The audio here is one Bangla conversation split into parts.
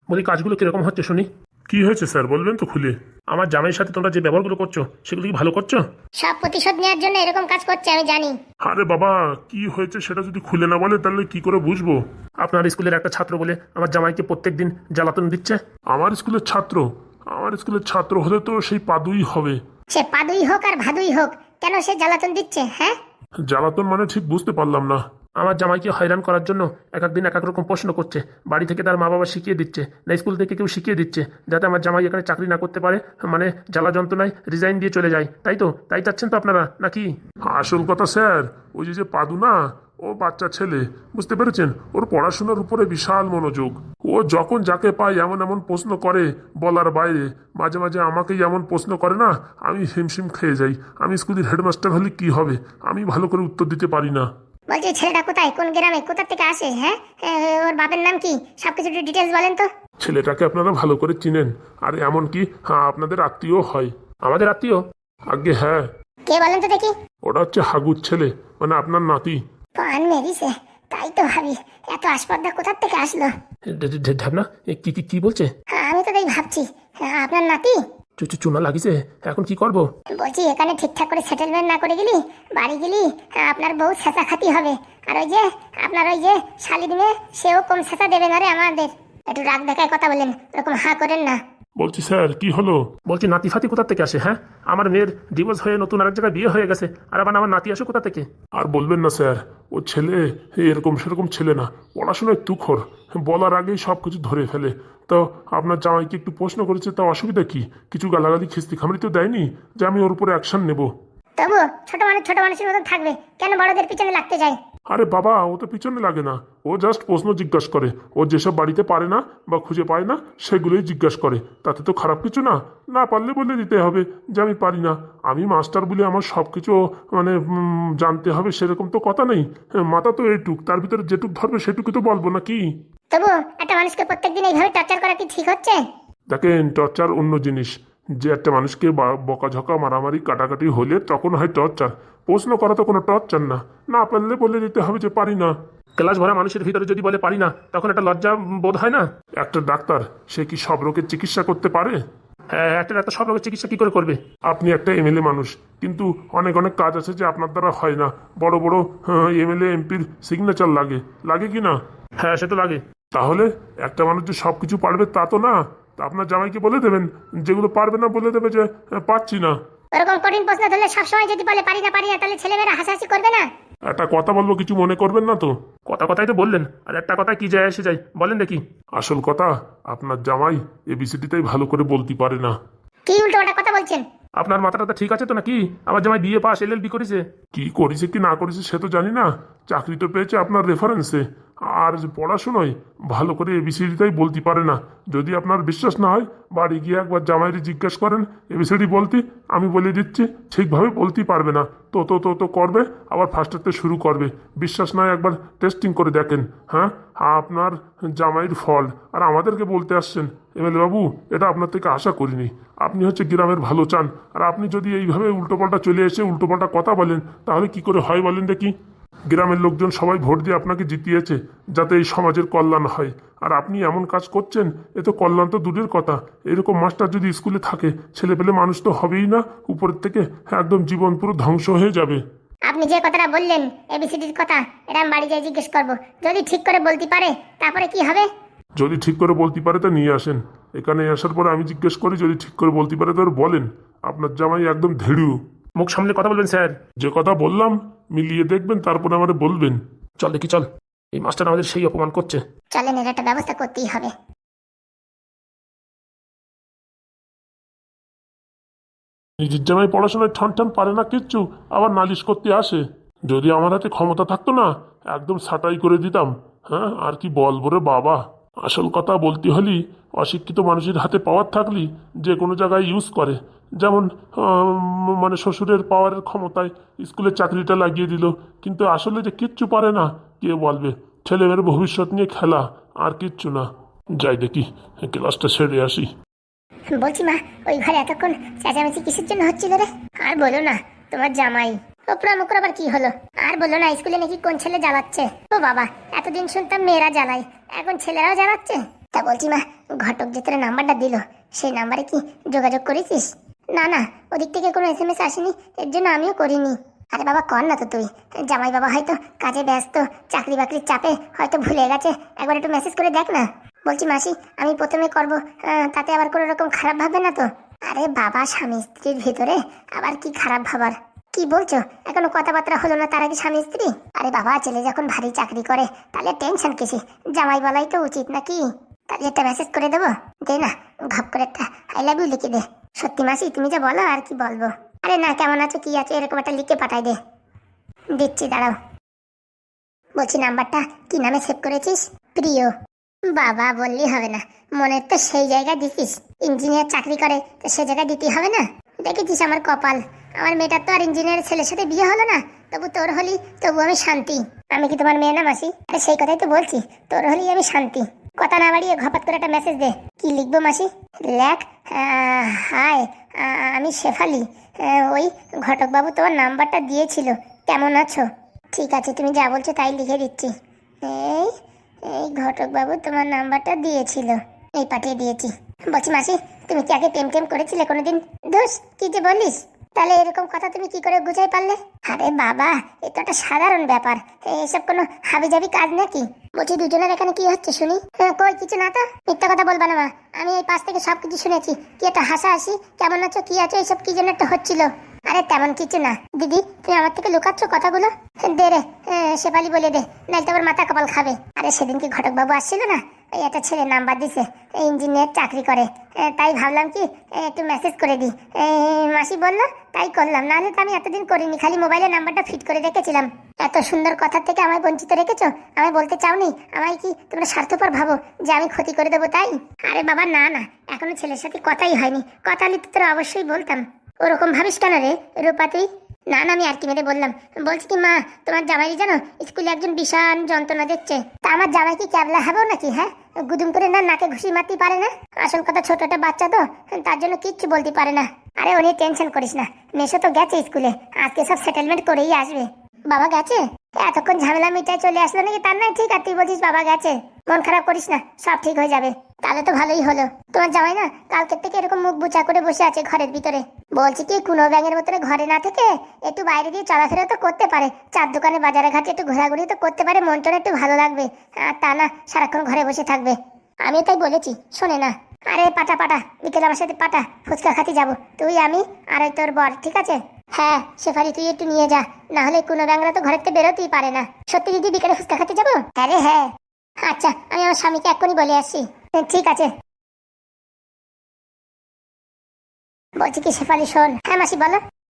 বলি কাজগুলো কিরকম হচ্ছে শুনি। কি হয়েছে স্যার, বলবেন তো খুলে? আমার জামাইয়ের সাথে তোমরা যে ব্যবহারগুলো করছো সেগুলো কি ভালো করছো? সব প্রতিশোধ নেওয়ার জন্য এরকম কাজ করছে আমি জানি। আরে বাবা, কি হয়েছে সেটা যদি খুলে না বলে তাহলে কি করে বুঝবো? আপনার স্কুলের একটা ছাত্র বলে আমার জামাইকে প্রত্যেকদিন জ্বালাতন দিচ্ছে। আমার স্কুলের ছাত্র? আমার স্কুলের ছাত্র হলে তো সেই পাদুই হবে। সে পাদুই হোক আর ভাদুই হোক, কেন সে জ্বালাতন দিচ্ছে? হ্যাঁ, জ্বালাতন মানে ঠিক বুঝতে পারলাম না। আমার জামাইকে হয়রান করার জন্য এক একদিন এক এক রকম প্রশ্ন করছে। বাড়ি থেকে তার মা বাবা শিখিয়ে দিচ্ছে, না স্কুল থেকে কেউ শিখিয়ে দিচ্ছে, যাতে আমার জামাই এখানে চাকরি না করতে পারে, মানে জ্বালা যন্ত্রণায় রিজাইন দিয়ে চলে যায়। তাই তো, তাই চাচ্ছেন তো আপনারা নাকি? আসল কথা স্যার, ওই যে পাদু না, ও বাচ্চা ছেলে, বুঝতে পেরেছেন? ওর পড়াশোনার উপরে বিশাল মনোযোগ। ও যখন যাকে পায় এমন এমন প্রশ্ন করে বলার বাইরে। মাঝে মাঝে আমাকেই এমন প্রশ্ন করে না, আমি হিমশিম খেয়ে যাই। আমি স্কুলের হেডমাস্টার হলে কি হবে, আমি ভালো করে উত্তর দিতে পারি না। বলছি ছেলেটা কোথায়, কোন গ্রামে, কোথা থেকে আসে? হ্যাঁ, ওর বাপের নাম কি, সবকিছু একটু ডিটেলস বলেন তো। ছেলেটাকে আপনারা ভালো করে চিনেন, আর এমনকি হ্যাঁ আপনাদের আত্মীয় হয়। আমাদের আত্মীয়? আগে হ্যাঁ। কে বলেন তো দেখি। ওটা হচ্ছে হাগুর ছেলে, মানে আপনার নাতি। পান মেরিছে, তাই তো ভাবি এত আসপর্দা কোথা থেকে আসলো। ঢাবনা কি কি কি বলছে? হ্যাঁ, আমি তো তাই ভাবছি, আপনার নাতি। চুনা লাগিছে, এখন কি করবো? বলছি এখানে ঠিকঠাক করে সেটেলমেন্ট না করে গেলি, বাড়ি গেলি আপনার বউ ছেঁচা খাতি হবে। আর ওই যে আপনার ওই যে শালির মেয়ে, সেও কম ছেঁচা দেবে না রে আমাদের। একটু রাগ দেখায় কথা বলেন, ওরকম হা করেন না। বলছি স্যার, কি হলো? বলছি নাতি ফাতি কোথা থেকে আসে? হ্যাঁ, আমার মেয়ের ডিভোর্স হয়ে নতুন আরেক জায়গায় বিয়ে হয়ে গেছে, আর আবার আমার নাতি আসে কোথা থেকে? আর বলবেন না স্যার, ও ছেলে এরকম সেরকম ছেলে না, পড়াশোনায় তুখর। বলার আগেই সব কিছু ধরে ফেলে। তো আপনার জামাইকে একটু প্রশ্ন করেছে, তা অসুবিধা কি? কিছু গালাগালি খিস্তি খামড়ি তো দেয়নি যে আমি ওর উপরে অ্যাকশন নেব। তবু ছোট মানুষের মতন থাকবে কেন, বড়দের পিছনে লাগতে যায়? আরে বাবা, ও তো পিছনে লাগে না, ও জাস্ট প্রশ্ন জিজ্ঞাসা করে। ও যেসব বাড়িতে পারে না বা খুঁজে পায় না সেগুলোই জিজ্ঞাসা করে। তাতে তো খারাপ কিছু না। না পারলে বলে দিতে হবে যে আমি পারি না। আমি মাস্টার বলে আমার সব কিছু মানে জানতে হবে সেরকম তো কথা নেই। মাথা তো এইটুক, তার ভিতরে যেটুক ধরবে সেটুকু তো বলবো নাকি? তবু একটা মানুষকে প্রত্যেকদিন এইভাবে টর্চার করা কি ঠিক হচ্ছে? দেখেন, টর্চার অন্য জিনিস। যে একটা মানুষকে বকাঝকা মারামারি কাটাকাটি হলে তখন হয় টর্চার। প্রশ্ন করা তো কোনো টর্চার না। না পারলে বলে দিতে হবে যে পারি না। ক্লাস ভরা মানুষের ভিতরে যদি বলে পারি না, তখন একটা লজ্জা বোধ হয় না? একটা ডাক্তার, সে কি সব রোগের চিকিৎসা করতে পারে? হ্যাঁ, একটা ডাক্তার সব রোগের চিকিৎসা কি করে করবে? আপনি একটা এমএলএ মানুষ, কিন্তু অনেক অনেক কাজ আছে যে আপনার দ্বারা হয় না। বড় বড় এমএলএ এমপির সিগনেচার লাগে, লাগে কি না? হ্যাঁ, সে তো লাগে। তাহলে একটা মানুষ যে সব কিছু পারবে তা তো না। তা আপনার জামাইকে বলে দেবেন, যেগুলো পারবে না বলে দেবে যে পারছি না। ওরকম কঠিন প্রশ্ন ধরলে সবসময় যদি বলে পারি না তাহলে ছেলেমেয়েরা হাসাহাসি করবে না? একটা কথা বলবো, কিছু মনে করবেন না তো? কথাই তো বললেন, আর একটা কথায় কি যায় এসে যায় বলেন দেখি। আসল কথা, আপনার জামাই এবিসিডিটাই ভালো করে বলতে পারে না। কি উল্টো পাল্টা কথা বলছেন? আপনার মাথাটা ঠিক আছে তো নাকি? আমার জামাই বিএ পাস এলএলবি করেছে। কি করেছে কি না করেছে সে তো জানি না, চাকরি তো পেয়েছে আপনার রেফারেন্সে। আর পড়াশোনায় ভালো করে এবিসিডিটাই বলতে পারে না। যদি আপনার বিশ্বাস না হয়, বাড়ি গিয়ে একবার জামাইরে জিজ্ঞেস করেন এবিসিডি বলতে। আমি বলে দিচ্ছি, ঠিকভাবে বলতেই পারবে না। তো তো তো তো করবে, আবার ফার্স্টেতে শুরু করবে। বিশ্বাস নয় একবার টেস্টিং করে দেখেন। হ্যাঁ, আপনার জামাইয়ের ফল আর আমাদেরকে বলতে আসছেন? এমএলএ বাবু, এটা আপনার থেকে আশা করিনি। আপনি হচ্ছে গ্রামের ভালো চান, আর আপনি যদি এইভাবে উল্টোপাল্টা চলে এসে উল্টোপাল্টা কথা বলেন, তাহলে কি করে হয় বলেন দেখি? গ্রামের লোকজন সবাই ভোট দিয়ে আপনাকে জিতিয়েছে যাতে এই সমাজের কল্যাণ হয়, আর আপনি এমন কাজ করছেন, এ তো কল্যাণ তো দূরের কথা। এরকম মাস্টার যদি স্কুলে থাকে, ছেলেপেলে মানুষ তো হবেই না, উপরের থেকে একদম জীবন পুরো ধ্বংস হয়ে যাবে। আপনি যে কথাটা বললেন এবিসিডির কথা, এটা আমি বাড়ি যাই জিজ্ঞেস করবো। যদি ঠিক করে বলতে পারে তারপরে কি হবে? যদি ঠিক করে বলতে পারে তা নিয়ে আসেন। এখানে আসার পরে আমি জিজ্ঞেস করি, যদি ঠিক করে বলতে পারে তো বলেন। আপনার জামাই একদম ধেড়ু। মুখ সামলে কথা বলবেন স্যার। যে কথা বললাম মিলিয়ে দেখবেন, তারপরে আমারে বলবেন। চল দেখি, চল। এই মাস্টার আমাদের সেই অপমান করছে। চলেন, এর একটা ব্যবস্থা করতেই হবে। নিজের জামাই পড়াশোনায় ঠন ঠন পারে না কিচ্ছু, আবার নালিশ করতে আসে। যদি আমার হাতে ক্ষমতা থাকতো না, একদম ছাঁটাই করে দিতাম। হ্যাঁ, আর কি বলবো রে বাবা। আসল কথা বলতে হলি, অশিক্ষিত মানুষের হাতে পাওয়ার থাকলি যে কোনো জায়গায় ইউজ করে। যেমন মানে শ্বশুরের পাওয়ারের ক্ষমতায় স্কুলের চাকরিটা লাগিয়ে দিল, কিন্তু আসলে যে কিচ্ছু পারে না। কে বলবে? ছেলেমেয়ের ভবিষ্যৎ নিয়ে খেলা, আর কিচ্ছু না। যাই দেখি, ক্লাসটা সেরে আসি। বলছি মা, ওই ঘরে এতক্ষণ চেঁচামেচি কিসের জন্য হচ্ছিল রে? আর বলো না, তোমার জামাই ওপরা মুখর আবার কি হলো? আর বলো না, স্কুলে নাকি কোন ছেলে জ্বালাচ্ছে। ও বাবা, এতদিন শুনতাম মেয়েরা জ্বালায়, এখন ছেলেরাও জ্বালাচ্ছে। তা বলছি মা, ঘটক যে তোর নাম্বারটা দিল সেই নাম্বারে কি যোগাযোগ করেছিস? না না, ওদিক থেকে কোনো SMS আসেনি, এর জন্য আমিও করিনি। আরে বাবা কর না তো তুই, জামাই বাবা হয়তো কাজে ব্যস্ত, চাকরি বাকরির চাপে হয়তো ভুলে গেছে, একবার একটু মেসেজ করে দেখ না। বলছি মাসি, আমি প্রথমে করব, তাতে আবার কোনো রকম খারাপ ভাববে না তো? আরে বাবা, স্বামী স্ত্রীর ভিতরে আবার কি খারাপ ভাবার? কি বলছো, এখনো কথাবার্তা হলো না তার আগে স্বামী স্ত্রী? আরে বাবা, ছেলে যখন ভারী চাকরি করে তাহলে টেনশন কিসে, জামাই বলাই তো উচিত নাকি? তাহলে একটা মেসেজ করে দেবো, দে না, ঘপ করে একটা আই লাভ ইউ লিখে দে। সত্যি মাসি, তুমি যা বলো আর কি বলবো। আরে না, কেমন আছো কি আছো এরকম একটা লিখে পাঠাই দে। দিচ্ছি, দাঁড়াও। বলছি নাম্বারটা কি নামে সেভ করেছিস? প্রিয়। বাবা বললি হবে না, মনের তো সেই জায়গায় দিছিস, ইঞ্জিনিয়ার চাকরি করে তো সে জায়গায় দিতে হবে না? দেখেছিস আমার কপাল, আমার মেয়েটার তো আর ইঞ্জিনিয়ারের ছেলের সাথে বিয়ে হলো না, তবু তোর হলি তবু আমি শান্তি। আমি কি তোমার মেয়ে না মাসি? আরে সেই কথাই তো বলছি, তোর হলি আমি শান্তি। কথা না বাড়িয়ে ঘপাত করে একটা মেসেজ দে। কি লিখবো মাসি? লেখ, হাই, আমি শেফালি, ওই ঘটকবাবু তোমার নাম্বারটা দিয়েছিল, কেমন আছো? ঠিক আছে, তুমি যা বলছো তাই লিখে দিচ্ছি। এই এই ঘটকবাবু তোমার নাম্বারটা দিয়েছিল, এই পাঠিয়ে দিয়েছি। বলছি মাসি, তুমি কি আগে প্রেম টেম করেছিলে কোনোদিন? দোষ, কি যে বলিস, তাহলে এরকম কথা তুমি কি করে বুঝাই পারলে? আরে বাবা, এটা একটা সাধারণ ব্যাপার, এসব কোনো হাবিজাবি কাজ নাকি? বলছি দুজনের এখানে কি হচ্ছে শুনি? কই কিছু না তো, মিথ্যা কথা বলবা না মা, আমি এই পাশ থেকে সবকিছু শুনেছি। কি একটা হাসাহাসি, কেমন আছো কি আছো এইসব কি যেন একটা হচ্ছিল। আরে তেমন কিছু না দিদি, তুমি আমার থেকে লুকাচ্ছ কথাগুলো? দে রে, শেফালি বলে দে, নাইলে আবার মাথা কপাল খাবে। আরে সেদিন কি ঘটক বাবু আসছিল না, এই একটা ছেলে নাম্বার দিছে, ইঞ্জিনিয়ার চাকরি করে, তাই ভাবলাম কি একটু মেসেজ করে দিই। মাসি বললো তাই করলাম, নাহলে তো আমি এতদিন করিনি, খালি মোবাইলে নাম্বারটা ফিট করে রেখেছিলাম। এত সুন্দর কথা থেকে আমায় বঞ্চিত রেখেছো, আমায় বলতে চাওনি? আমায় কি তোমরা স্বার্থপর ভাবো যে আমি ক্ষতি করে দেবো তাই? আরে বাবা না না, এখনো ছেলের সাথে কথাই হয়নি, কথা হলে তো তোরা অবশ্যই বলতাম। ওরকম ভাবিস কেন রে রূপা তুই? না না, আমি আর কি মেরে বললাম। বলছি কি মা, তোমার জামাই জানো স্কুলে একজন বিশাল যন্ত্রণা দিচ্ছে, তা আমার জামাই কি ক্যাবলা হবেও নাকি? হ্যাঁ, গুদুম করে না নাকে ঘুষি মারতে পারে না? আসল কথা, ছোট একটা বাচ্চা তো, তার জন্য কিচ্ছু বলতে পারে না। আরে ও নিয়ে টেনশন করিস না, মেশো তো গেছে স্কুলে, আজকে সব সেটেলমেন্ট করেই আসবে। বাবা গেছে? এতক্ষণ ঝামেলা মিটায় চলে আসলো নাকি তার? নাই ঠিক, আর তুই বলছিস বাবা গেছে, মন খারাপ করিস না, সব ঠিক হয়ে যাবে। তাহলে তো ভালোই হলো। তোমার জামাই না কালকের থেকে এরকম মুখ বুচা করে বসে আছে ঘরের ভিতরে। বলছি কি, কোনো ব্যাঙের মতন ঘরে না থেকে একটু বাইরে দিয়ে চলাফেরা তো করতে পারে, চার দোকানে বাজারে ঘাটে একটু ঘোরাঘুরি তো করতে পারে, মনটা একটু ভালো লাগবে। আর তা না সারাক্ষণ ঘরে বসে থাকবে। আমি তাই বলেছি, শোনে না। আরে পাটা পাটা, বিকেলে আমার সাথে পাটা, ফুচকা খাতে যাবো, তুই আমি আর ওই তোর বর, ঠিক আছে? হ্যাঁ শেফালি, তুই একটু নিয়ে যা, না হলে কোনো ব্যাংরা তো ঘরের থেকে বেরোতেই পারে না। সত্যি দিদি, বিকেলে ফুচকা খাতে যাবো? আরে হ্যাঁ। আচ্ছা, আমি আমার স্বামীকে এক্ষুনি বলে আসছি। ঠিক আছে। বলছি কি শেফালি শোন। হ্যাঁ মাসি বলো।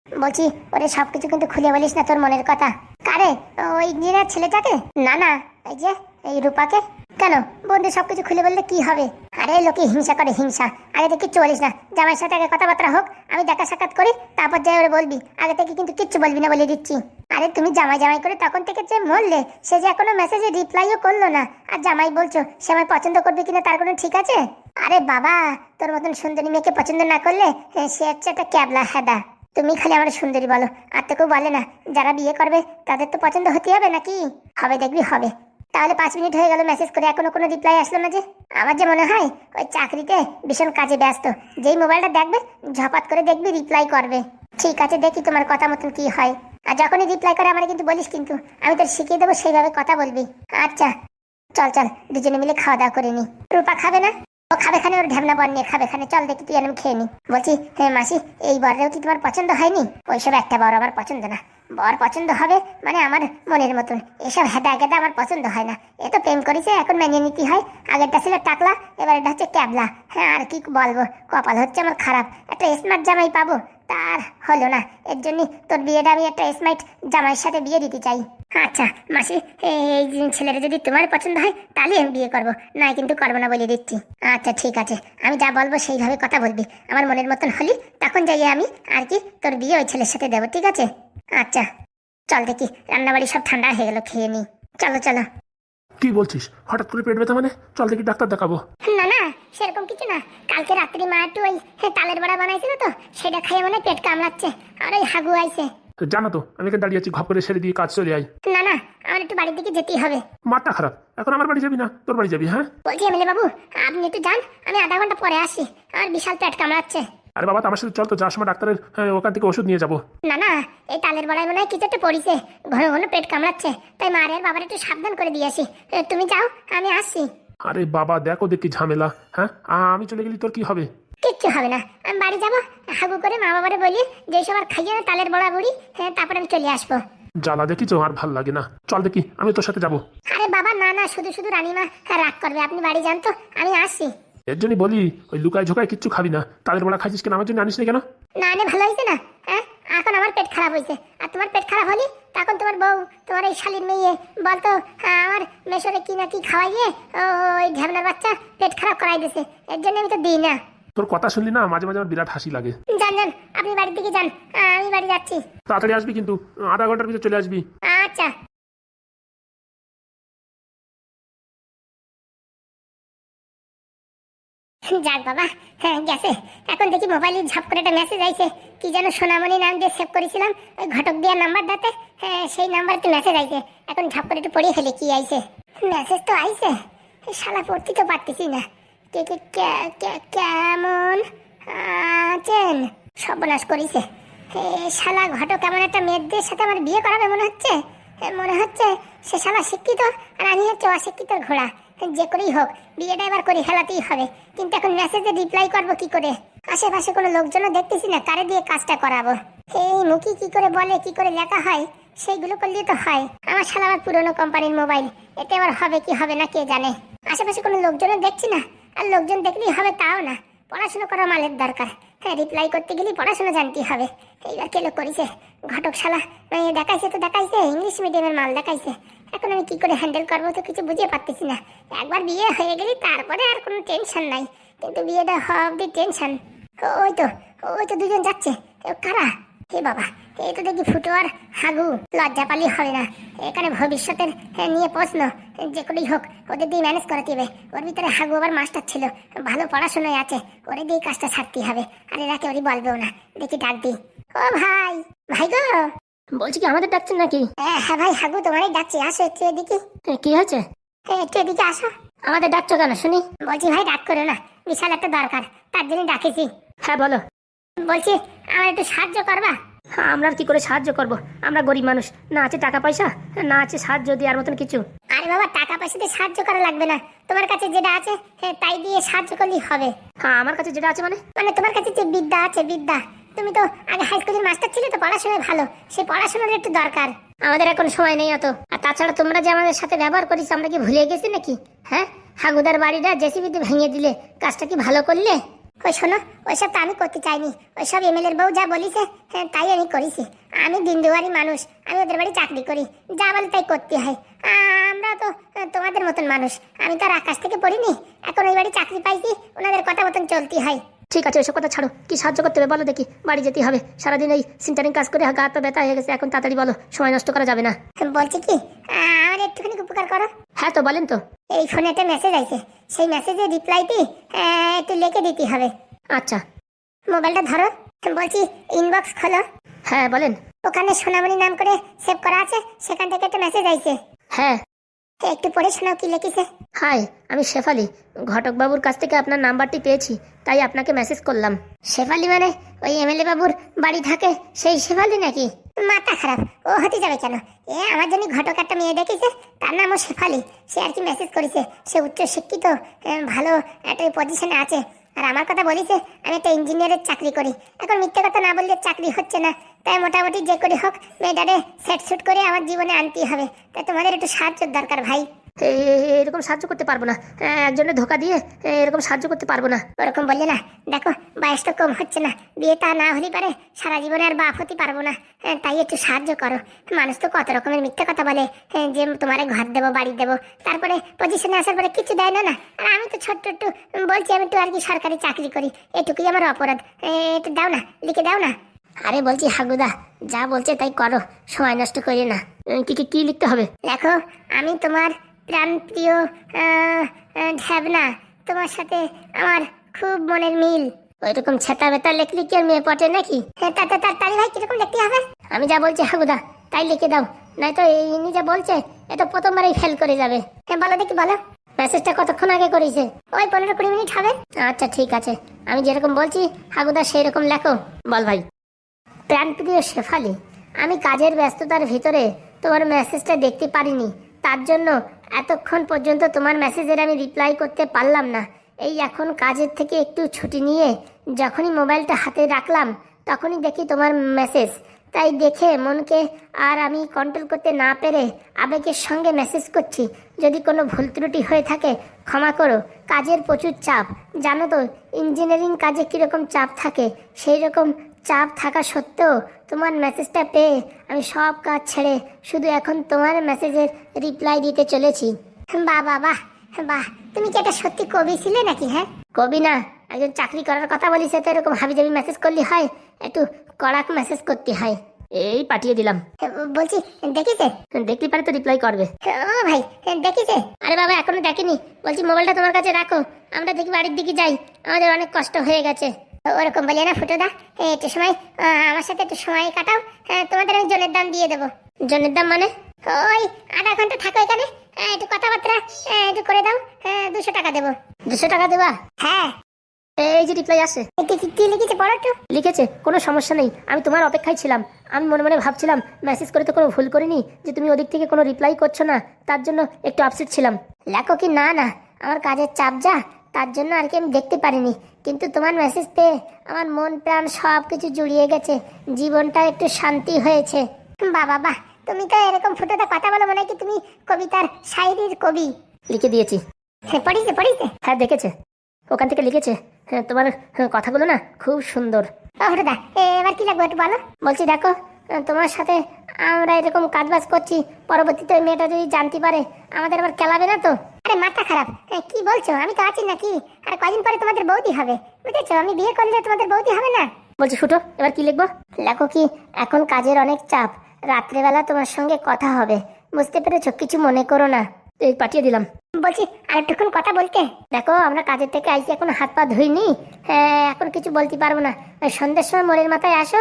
বলছি ওরে সবকিছু কিন্তু খুলে বলিস না তোর মনের কথা। কারে? ওই ইঞ্জিনিয়ার ছেলেটাকে? না না, এই যে এই রূপাকে। কেন? বন্ধু সবকিছু খুলে বললে কি হবে? আরে লোকে হিংসা করে, হিংসা। আগে থেকে চলিস না, জামাইয়ের সাথে আগে কথাবার্তা হোক, আমি দেখা সাক্ষাৎ করি, তারপর যাই ওরে বলবি। আগে থেকে কিন্তু কিচ্ছু বলবি না বলে দিচ্ছি। আরে তুমি জামাই জামাই করে তখন থেকে যে মরলে, সে যে এখনো মেসেজে রিপ্লাইও করলো না, আর জামাই বলছো সে আমায় পছন্দ করবে কিনা তার কোনো ঠিক আছে? আরে বাবা, তোর মতন সুন্দরী মেয়েকে পছন্দ না করলে সে হচ্ছে একটা ক্যাবলা হেদা। তুমি খালি আমার সুন্দরী বলো, আর তো কেউ বলে না। যারা বিয়ে করবে তাদের তো পছন্দ হতে হবে নাকি? হবে, দেখবি হবে। তাহলে 5 মিনিট হয়ে গেল মেসেজ করে, এখনো কোনো রিপ্লাই আসলো না যে? আমার যে মনে হয় ওই চাকরিতে ভীষণ কাজে ব্যস্ত, যেই মোবাইলটা দেখবে ঝপাত করে দেখবি রিপ্লাই করবে। ঠিক আছে, দেখি তোমার কথা মতন কি হয়। আর যখনই রিপ্লাই করে আমার কিন্তু বলিস, কিন্তু আমি তোর শিখিয়ে দেবো সেইভাবে কথা বলবি। আচ্ছা চল চল, দুজনে মিলে খাওয়া দাওয়া করে নি। রূপা খাবে না? ও খাবে খানে, ওর ঢ্যামনা বর নিয়ে খাবে খানে, চল দেখি তুই আমি খেয়ে নি। বলছি হ্যাঁ মাসি, এই বরেও কি তোমার পছন্দ হয়নি? ওইসব একটা বর আমার পছন্দ না। বর পছন্দ হবে মানে আমার মনের মতন, এসব হেদা গেদা আমার পছন্দ হয় না। এ তো প্রেম করেছে, এখন মেনে নিতে হয়। আগেরটা ছিল টাকলা, এবার এটা হচ্ছে ক্যাবলা। হ্যাঁ আর কি বলবো, কপাল হচ্ছে আমার খারাপ, একটা স্মার্ট জামাই পাবো, তার হলো না। এর জন্য তোর বিয়েটা আমি একটা স্মার্ট জামাইয়ের সাথে বিয়ে দিতে চাই। আচ্ছা মাসি, এই ছেলেটা যদি তোমার পছন্দ হয় তাহলে আমি বিয়ে করবো, না কিন্তু করবো না বলে দিচ্ছি। আচ্ছা ঠিক আছে, আমি যা বলবো সেইভাবে কথা বলবি। আমার মনের মতন হলি তখন যাই আমি আর কি তোর বিয়ে ওই ছেলের সাথে দেবো, ঠিক আছে? আচ্ছা চল দেখি, রান্নাবাড়ি সব ঠান্ডা হয়ে গেল, খেয়ে নি। চলো চলো। কি বলছিস? হঠাৎ করে পেট ব্যথা মানে? চল দেখি ডাক্তার দেখাবো। না না, সেরকম কিছু না। কালকে রাত্রি মা একটু ওই তালের বড়া বানাইছিল তো, সেটা খেয়ে মানে পেট কামড়াচ্ছে, আর ওই হাগু আইছে। জানা তো আমি এখানে দাঁড়িয়ে আছি, ঘপ করে সেরে দিয়ে কাজ চলে আয়। না না, আমার একটু বাড়ির দিকে যেতেই হবে। মাথা খারাপ, এখন আমার বাড়ি যাবি না তোর বাড়ি যাবি? হ্যাঁ বলছি এমএলএ বাবু, আপনি একটু যান, আমি আধা ঘন্টা পরে আসি, আমার বিশাল পেট কামড়াচ্ছে। আরে বাবা, তো আমার সাথে চল তো, যাওয়ার সময় ডাক্তারের ওখান থেকে ওষুধ নিয়ে যাবো। না না, এই তালের বড়ায় মনে হয় কিছু একটা পড়িছে, ঘন ঘন পেট কামড়াচ্ছে, তাই মারে আর বাবার একটু সাবধান করে দিয়ে আসি। তুমি যাও, আমি আসছি। আরে বাবা দেখো দেখি ঝামেলা। হ্যাঁ আমি চলে গেলি তোর কি হবে? কিচ্ছু হবে না, আমি বাড়ি যাবো, হাগু করে মা বাবারে বলি যে সব আর খাইয়ে না তালের বড়া বুড়ি, তারপরে আমি চলে আসবো। জ্বালা দেখিছো, আর ভাল লাগে না, চল দেখি আমি তোর সাথে যাবো। আরে বাবা না না, শুধু শুধু রানীমা রাগ করবে, আপনি বাড়ি যান তো, আমি আসছি। এর জন্যই বলি ওই লুকায় ঝোকায় কিচ্ছু খাবি না। তাদের বড়া খাইছিস কেন, আমার জন্য আনিস না কেন? না আনে ভালো হয়েছে না, হ্যাঁ এখন আমার পেট খারাপ হয়েছে, আর তোমার পেট খারাপ হলি তখন তোমার বউ, তোমার এই শালীর মেয়ে বলতো আমার মেশরে কি না কি খাওয়াইয়ে ওই ঢ্যাবনার বাচ্চা পেট খারাপ করাই দিছে, এর জন্য আমি তো দিই না। তোর কথা শুনলি না মাঝে মাঝে আমার বিরাট হাসি লাগে। যান যান, আপনি বাড়ির দিকে যান, আমি বাড়ি যাচ্ছি। তাড়াতাড়ি আসবি কিন্তু, আধা ঘন্টার ভিতরে চলে আসবি। আচ্ছা। যাক বাবা, হ্যাঁ গেছে। এখন দেখি মোবাইলে ঝাপ করে একটা মেসেজ আইছে, কি যেন সোনামণি নাম দিয়ে সেভ করেছিলাম ওই ঘটক দেওয়ার নাম্বারটাতে, সেই নাম্বার একটু মেসেজ আইছে, এখন ঝাপ করে একটু পড়িয়ে ফেলে কি আইছে। মেসেজ তো আইছে, শালা পড়তে তো পারতেছি না। কেমন আছেন? সর্বনাশ করেছে শালা ঘটক, এমন একটা মেয়েদের সাথে আমার বিয়ে করাবে মনে হচ্ছে। মনে হচ্ছে সে শালা শিক্ষিত আর আমি হচ্ছে অশিক্ষিতর ঘোড়া। যে করেই হোক বিয়েটা এবার করে ফেলাতেই হবে, কিন্তু এখন মেসেজে রিপ্লাই করবো কি করে? আশেপাশে কোনো লোকজনও দেখতেছি না, কারে দিয়ে কাজটা করাবো? এই মুখী কি করে বলে, কি করে লেখা হয়, সেইগুলো করলে তো হয়। আমার শালা আমার পুরনো কোম্পানির মোবাইল, এতে আবার হবে কি হবে না কে জানে। আশেপাশে কোনো লোকজনও দেখছি না, আর লোকজন দেখলেই হবে তাও না, পড়াশোনা করা মালের দরকার। রিপ্লাই করতে গেলে পড়াশোনা জানতে হবে। এইবার কেলো করেছে ঘটক শালা, দেখাইছে তো দেখাইছে, ইংলিশ মিডিয়ামের মাল দেখাইছে। এখন আমি কি করে হ্যান্ডেল করবো তো কিছু বুঝে পারতেছি না। একবার বিয়ে হয়ে গেলে তারপরে আর কোনো টেনশন নাই, কিন্তু বিয়েটা হওয়া অব্দি টেনশন। ওই তো দুজন যাচ্ছে, কারা? হে বাবা, এই তো দেখি ফুটো আর হাগু। লজ্জা পালি হবে না, এখানে ভবিষ্যতের নিয়ে প্রশ্ন, যে করেই হোক ওদের দিয়ে ম্যানেজ করাতে হবে। ওর ভিতরে হাগু আবার মাস্টার ছিল, ভালো পড়াশোনায় আছে, ওরে দিয়ে কাজটা ছাড়তে হবে। আর এরা কেউ বলবেও না, দেখি ডাক দিই। ও ভাই, ভাই গো, বলছি কি আমাদের ডাকছেন নাকি? হ্যাঁ ভাই, হাগু তোমারই ডাকছি, আসো একটু এদিকে। কি হয়েছে? একটু এদিকে আসো। আমাদের ডাকছো কেন শুনি? বলছি ভাই ডাক করো না, বিশাল একটা দরকার, তার জন্য ডাকেছি। হ্যাঁ বলো। বলছি আমার একটু সাহায্য করবা? আমরা আর কি করে সাহায্য করব, আমরা গরিব মানুষ, না আছে টাকা পয়সা, না আছে সাহায্য দেওয়ার মতন কিছু। আরে বাবা, টাকা পয়সা দিয়ে সাহায্য করা লাগবে না, তোমার কাছে যেটা আছে তাই দিয়ে সাহায্য করলেই হবে। হ্যাঁ আমার কাছে যেটা আছে মানে তোমার কাছে যে বিদ্যা আছে, বিদ্যা, তুমি তো আগে হাই স্কুলের মাস্টার ছিলে তো, পড়াশোনায় ভালো, সেই পড়াশোনার একটু দরকার। আমাদের এখন সময় নেই অত। আর তাছাড়া তোমরা যে আমাদের সাথে ব্যবহার করিস, আমরা কি ভুলে গেছি নাকি? হ্যাঁ, হাগুদার বাড়িটা জেসিবিতে ভেঙে দিলে, কাজটা কি ভালো করলে? ওই শোনো, ওইসব তো আমি করতে চাইনি, ওইসব এমএলএর বউ যা বলিছে তাই আমি করেছি। আমি দিনদুয়ারি মানুষ, আমি ওদের বাড়ি চাকরি করি, যা বলে তাই করতে হয়। আমরা তো তোমাদের মতন মানুষ, আমি তো আর আকাশ থেকে পড়িনি, এখন ওই বাড়ি চাকরি পাইছি, ওনাদের কথা মতন চলতে হয়। ঠিক আছে, ওইসব কথা ছাড়ো, কি সাহায্য করতে হবে বলো দেখি। বাড়ি যেতে হবে, সারাদিন এই সিন্টারিং কাজ করে গা তো ব্যথা হয়ে গেছে, এখন তাড়াতাড়ি বলো, সময় নষ্ট করা যাবে না। বলছি কি, আমার একটুখানি উপকার করো। হ্যাঁ তো বলেন তো। এই ফোনে একটা মেসেজ আছে, সেই মেসেজে রিপ্লাইটি একটু লিখে দিতে হবে। আচ্ছা, মোবাইলটা ধরো, বলছি ইনবক্স খোলো। হ্যাঁ বলেন। ওখানে সোনামণি নাম করে সেভ করা আছে, সেখান থেকে একটা মেসেজ আইছে। হ্যাঁ, একটু পড়ে শোনাও কি লিখেছে। হাই, আমি শেফালি, ঘটক বাবুর কাছ থেকে আপনার নাম্বারটি পেয়েছি, তাই আপনাকে মেসেজ করলাম। শেফালি মানে ওই এমএলএ বাবুর বাড়ি থাকে সেই শেফালি নাকি? মাথা খারাপ, ও হতে যাবে কেন? আমার জন্য ঘটক একটা মেয়ে দেখেছে, তার নামও শেফালি, সে আর কি মেসেজ করেছে। সে উচ্চ শিক্ষিত, ভালো একটা পজিশনে আছে, আর আমার কথা বলেছে আমি একটা ইঞ্জিনিয়ারের চাকরি করি। এখন মিথ্যে কথা না বললে চাকরি হচ্ছে না, তাই মোটামুটি যে করে হোক মেয়েটারে সেট শুট করে আমার জীবনে আনতে হবে। তাই তোমাদের একটু সাহায্যের দরকার ভাই। এরকম সাহায্য করতে পারবো না, একজনের ধোকা দিয়ে এরকম সাহায্য করতে পারবো না। ওরকম বললে না, দেখো বয়স তো কম হচ্ছে না, বিয়ে তা না হলে পারে সারা জীবনে আর বাপ হতে পারবো না, তাই একটু সাহায্য করো। মানুষ তো কত রকমের মিথ্যে কথা বলে, যে তোমারে ঘর দেবো, বাড়ি দেবো, তারপরে পজিশনে আসার পরে কিছু দেয় না। আর আমি তো ছোট্ট একটু বলছি, আমি একটু আর কি সরকারি চাকরি করি, এটুকুই আমার অপরাধ, একটু দাও না, লিখে দাও না। আরে বলছি হাগুদা, যা বলছে তাই করো, সময় নষ্ট করি না। কি লিখতে হবে? দেখো, আমি তোমার প্রাণপ্রিয় ঢ্যাবনা, তোমার সাথে আমার খুব মনের মিল। ওইরকম ছেতা বেতা লিখলি কি আর মেয়ে পটে নাকি? তাড়ি ভাই কিরকম লিখতে হবে? আমি যা বলছি হাগুদা তাই লিখে দাও, নয়তো ইনি যা বলছে এ তো প্রথমবারই ফেল করে যাবে। হ্যাঁ বলো দেখি বলো। মেসেজটা কতক্ষণ আগে করেছে? ওই 15-20 মিনিট হবে। আচ্ছা ঠিক আছে, আমি যেরকম বলছি হাগুদা সেই রকম লেখো। বল ভাই। প্রাণপ্রিয় শেফালি, আমি কাজের ব্যস্ততার ভিতরে তোমার মেসেজটা দেখতে পারিনি, তার জন্য এতক্ষণ পর্যন্ত তোমার মেসেজের আমি রিপ্লাই করতে পারলাম না। এই এখন কাজের থেকে একটু ছুটি নিয়ে যখনই মোবাইলটা হাতে রাখলাম তখনই দেখি তোমার মেসেজ, তাই দেখে মনকে আর আমি কন্ট্রোল করতে না পেরে আবেগের সঙ্গে মেসেজ করছি। যদি কোনো ভুল ত্রুটি হয়ে থাকে ক্ষমা করো। কাজের প্রচুর চাপ, জানো তো ইঞ্জিনিয়ারিং কাজে কীরকম চাপ থাকে, সেই রকম চাপ থাকা সত্ত্বেও তোমার মেসেজটা পেয়ে আমি সব কাজ ছেড়ে শুধু এখন তোমার মেসেজের রিপ্লাই দিতে চলেছি। বাহ বাহ বাহ বাহ, তুমি কি এটা সত্যি কবি ছিলে নাকি? হ্যাঁ কবি না, একজন চাকরি করার কথা বলিস তো এরকম হাবিজাবি মেসেজ করলি হয়? একটু কড়াক মেসেজ করতে হয়। এই পাঠিয়ে দিলাম। বলছি দেখিছে? দেখতে পারে তো রিপ্লাই করবে। ও ভাই দেখিছে? আরে বাবা এখনো দেখেনি, বলছি মোবাইলটা তোমার কাছে রাখো, আমরা দেখি বাড়ির দিকে যাই, আমাদের অনেক কষ্ট হয়ে গেছে। ওরকম বলিয়ে না ফুটোদা, একটু সময় আমার সাথে একটু সময় কাটাও, তোমাদের আমি জনের দাম দিয়ে দেবো। জনের দাম মানে? ওই আধা ঘন্টা থাকো এখানে, একটু কথাবার্তা একটু করে দাও, 200 টাকা দেবো। 200 টাকা দেবা? হ্যাঁ। এই যে রিপ্লাই আসছে। কি লিখেছে পড়ো একটু। লিখেছে কোনো সমস্যা নেই, আমি তোমার অপেক্ষায় ছিলাম। আমি মনে মনে ভাবছিলাম মেসেজ করে তো কোনো ভুল করিনি যে তুমি ওদিক থেকে কোনো রিপ্লাই করছো না, তার জন্য একটু আপসেট ছিলাম। লেখো কি? না না, আমার কাজের চাপ যা, তার জন্য আর কি আমি দেখতে পারিনি, কিন্তু তোমার মেসেজ পেয়ে আমার মন প্রাণ সব কিছু জুড়িয়ে গেছে, জীবনটা একটু শান্তি হয়েছে। বাবা বাহ, তুমি তো এরকম ফুটোতে কথা বলো মনে হয় কি তুমি কবিতার শায়রির কবি। লিখে দিয়েছি। হ্যাঁ পড়িছে? হ্যাঁ দেখেছে, ওখান থেকে লিখেছে। হ্যাঁ তোমার কথাগুলো না খুব সুন্দর। ও ফুটোদা, এবার কি লাগবে একটু বলো। বলছি দেখো, তোমার সাথে আমরা এরকম কাজবাজ করছি, পরবর্তীতে ওই মেয়েটা যদি জানতে পারে আমাদের আবার কেলাবে না তো? আরে মাথা খারাপ, কি বলছো? আমি তো আছি নাকি? আর কদিন পরে তোমাদের বৌদি হবে, বুঝেছো? আমি বিয়ে করলে তোমাদের বৌদি হবে না? বলছি ফুটো এবার কি লিখবো? লেখো কি, এখন কাজের অনেক চাপ, রাত্রেবেলা তোমার সঙ্গে কথা হবে, বুঝতে পেরেছো? কিছু মনে করো না। এই পাঠিয়ে দিলাম। বলছি আরেকটুক্ষণ কথা বলতে। দেখো আমরা কাজের থেকে আইসি, এখন হাত পা ধুইনি, হ্যাঁ এখন কিছু বলতে পারবো না। ওই সন্ধ্যের সময় মোড়ের মাথায় আসো,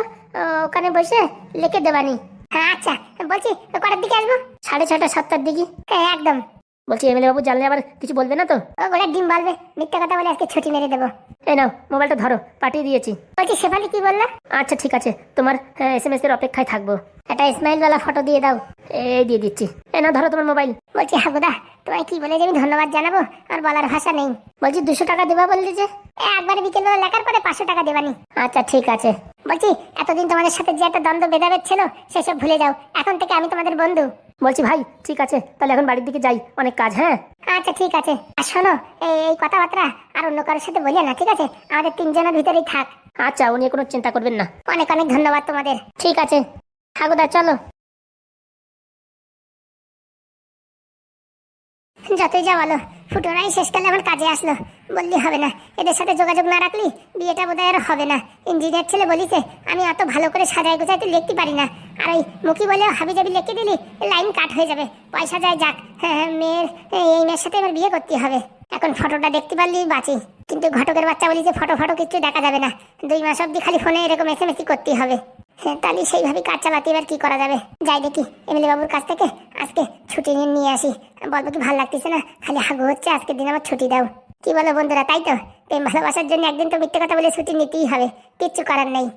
ওখানে বসে লিখে দেবানি। হ্যাঁ আচ্ছা, বলছি কটার দিকে আসবো? 6:30 7টার দিকে। হ্যাঁ একদম। বলছি এমএলএ বাবু জানলে আবার কিছু বলবে না তো? ও গোলার ডিম বলবে, মিথ্যা কথা বলে আজকে ছুটি মেরে দেবো। এই নাও মোবাইলটা ধরো, পাঠিয়ে দিয়েছি। বলছি শেফালি কি বললা? আচ্ছা ঠিক আছে, তোমার SMS এর অপেক্ষায় থাকবো। একটা স্মাইলওয়ালা ফটো দিয়ে দাও। এই দিয়ে দিচ্ছি। এই নাও ধরো তোমার মোবাইল। বলছি হাগুদা, তোমায় কি বলে যে আমি ধন্যবাদ জানাবো আর বলার ভাষা নেই। বলছি 200 টাকা দেবা বললি যে? একবারে বিকেলে লেখার পরে 500 টাকা দেবানি। আচ্ছা ঠিক আছে। বলছি এতদিন তোমাদের সাথে যে একটা দ্বন্দ্ব ভেদাভেদ ছিল সেসব ভুলে যাও, এখন থেকে আমি তোমাদের বন্ধু। বলছি ভাই ঠিক আছে, তাহলে এখন বাড়ির দিকে যাই, অনেক কাজ। হ্যাঁ আচ্ছা ঠিক আছে। আর শোনো, এই কথাবার্তা আর অন্য কারোর সাথে বলিও না, ঠিক আছে? আমাদের 3 জনের ভিতরেই থাক। আচ্ছা ও নিয়ে কোনো চিন্তা করবেন না। অনেক অনেক ধন্যবাদ তোমাদের। ঠিক আছে হাগুদা চলো। যতই যা বলো, ফুটোরাই শেষকালে আমার কাজে আসলো, বললি হবে না। এদের সাথে যোগাযোগ না রাখলি বিয়েটা বোধহয় আর হবে না। ইঞ্জিনিয়ার ছেলে বলিছে আমি এত ভালো করে সাজাই গোছাইতে লিখতে পারি না, আর ওই মুখি বলে হাবিজাবি লিখে দিলি লাইন কাট হয়ে যাবে, পয়সা যায় যাক। হ্যাঁ মেয়ের এই মেয়ের সাথে এবার বিয়ে করতে হবে। এখন ফটোটা দেখতে পারলেই বাঁচি, কিন্তু ঘটকের বাচ্চা বলিছে ফটো কিছু দেখা যাবে না, 2 মাস অব্দি খালি ফোনে এরকম SMS করতে হবে। হ্যাঁ তাহলে সেইভাবে কাজ চালাতে এবার কি করা যাবে? যাই দেখি এমএলএ বাবুর কাছ থেকে আজকে ছুটি নিয়ে আসি। বলবো কি ভালো লাগতেছে না, খালি হাগু হচ্ছে, আজকের দিন আমার ছুটি দাও। কি বলো বন্ধুরা, তাই তো? প্রেম ভালোবাসার জন্য একদিন তো মিথ্যে কথা বলে ছুটি নিতেই হবে, কিচ্ছু করার নেই।